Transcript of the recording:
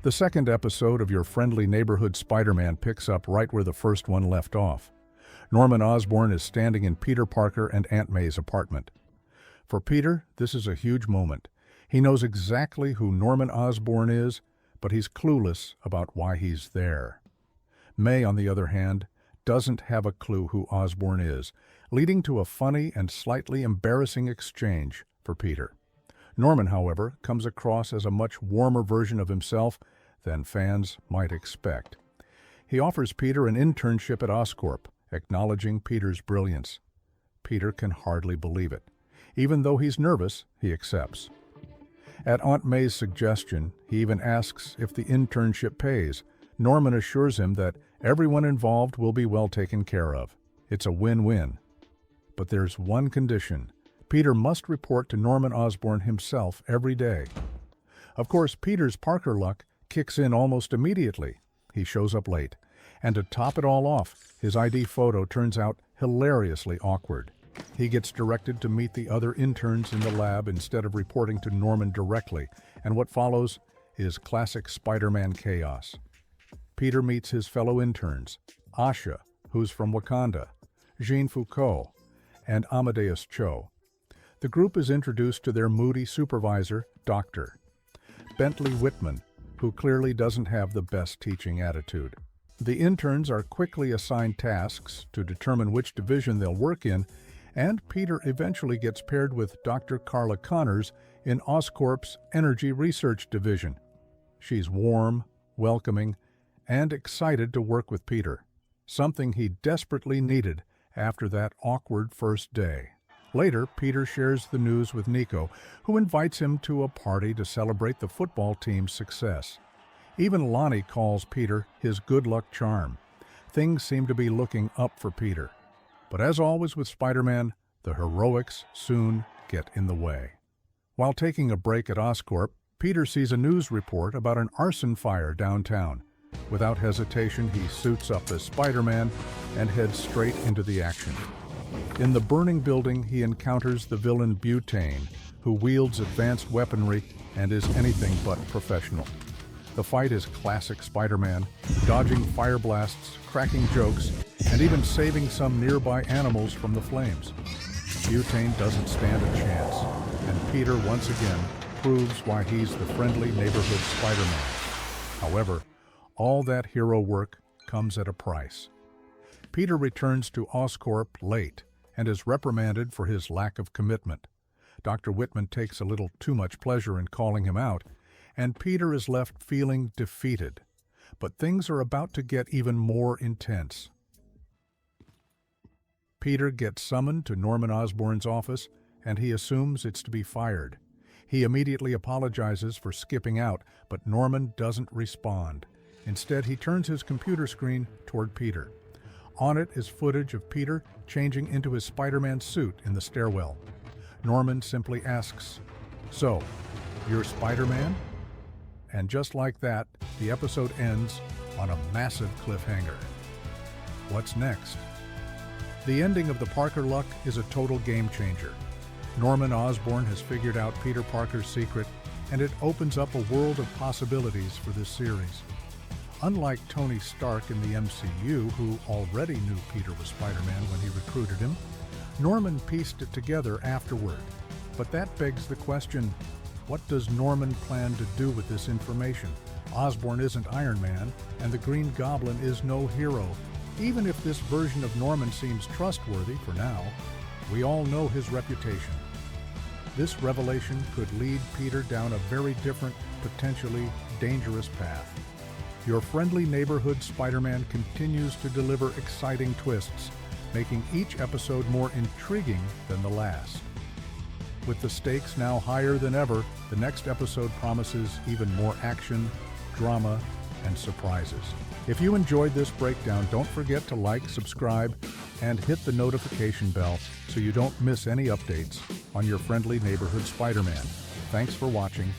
The second episode of your friendly neighborhood Spider-Man picks up right where the first one left off. Norman Osborn is standing in Peter Parker and Aunt May's apartment. For Peter, this is a huge moment. He knows exactly who Norman Osborn is, but he's clueless about why he's there. May, on the other hand, doesn't have a clue who Osborn is, leading to a funny and slightly embarrassing exchange for Peter. Norman, however, comes across as a much warmer version of himself than fans might expect. He offers Peter an internship at Oscorp, acknowledging Peter's brilliance. Peter can hardly believe it. Even though he's nervous, he accepts. At Aunt May's suggestion, he even asks if the internship pays. Norman assures him that everyone involved will be well taken care of. It's a win-win. But there's one condition. Peter must report to Norman Osborn himself every day. Of course, Peter's Parker luck kicks in almost immediately. He shows up late. And to top it all off, his ID photo turns out hilariously awkward. He gets directed to meet the other interns in the lab instead of reporting to Norman directly, and what follows is classic Spider-Man chaos. Peter meets his fellow interns, Asha, who's from Wakanda, Jean Foucault, and Amadeus Cho. The group is introduced to their moody supervisor, Dr. Bentley Whitman, who clearly doesn't have the best teaching attitude. The interns are quickly assigned tasks to determine which division they'll work in, and Peter eventually gets paired with Dr. Carla Connors in Oscorp's Energy Research Division. She's warm, welcoming, and excited to work with Peter, something he desperately needed after that awkward first day. Later, Peter shares the news with Nico, who invites him to a party to celebrate the football team's success. Even Lonnie calls Peter his good luck charm. Things seem to be looking up for Peter. But as always with Spider-Man, the heroics soon get in the way. While taking a break at Oscorp, Peter sees a news report about an arson fire downtown. Without hesitation, he suits up as Spider-Man and heads straight into the action. In the burning building, he encounters the villain Butane, who wields advanced weaponry and is anything but professional. The fight is classic Spider-Man, dodging fire blasts, cracking jokes, and even saving some nearby animals from the flames. Butane doesn't stand a chance, and Peter once again proves why he's the friendly neighborhood Spider-Man. However, all that hero work comes at a price. Peter returns to Oscorp late and is reprimanded for his lack of commitment. Dr. Whitman takes a little too much pleasure in calling him out, and Peter is left feeling defeated. But things are about to get even more intense. Peter gets summoned to Norman Osborn's office, and he assumes it's to be fired. He immediately apologizes for skipping out, but Norman doesn't respond. Instead, he turns his computer screen toward Peter. On it is footage of Peter changing into his Spider-Man suit in the stairwell. Norman simply asks, "So, you're Spider-Man?" And just like that, the episode ends on a massive cliffhanger. What's next? The ending of the Parker luck is a total game changer. Norman Osborn has figured out Peter Parker's secret, and it opens up a world of possibilities for this series. Unlike Tony Stark in the MCU, who already knew Peter was Spider-Man when he recruited him, Norman pieced it together afterward. But that begs the question, what does Norman plan to do with this information? Osborn isn't Iron Man, and the Green Goblin is no hero. Even if this version of Norman seems trustworthy for now, we all know his reputation. This revelation could lead Peter down a very different, potentially dangerous path. Your friendly neighborhood Spider-Man continues to deliver exciting twists, making each episode more intriguing than the last. With the stakes now higher than ever, the next episode promises even more action, drama, and surprises. If you enjoyed this breakdown, don't forget to like, subscribe, and hit the notification bell so you don't miss any updates on your friendly neighborhood Spider-Man. Thanks for watching.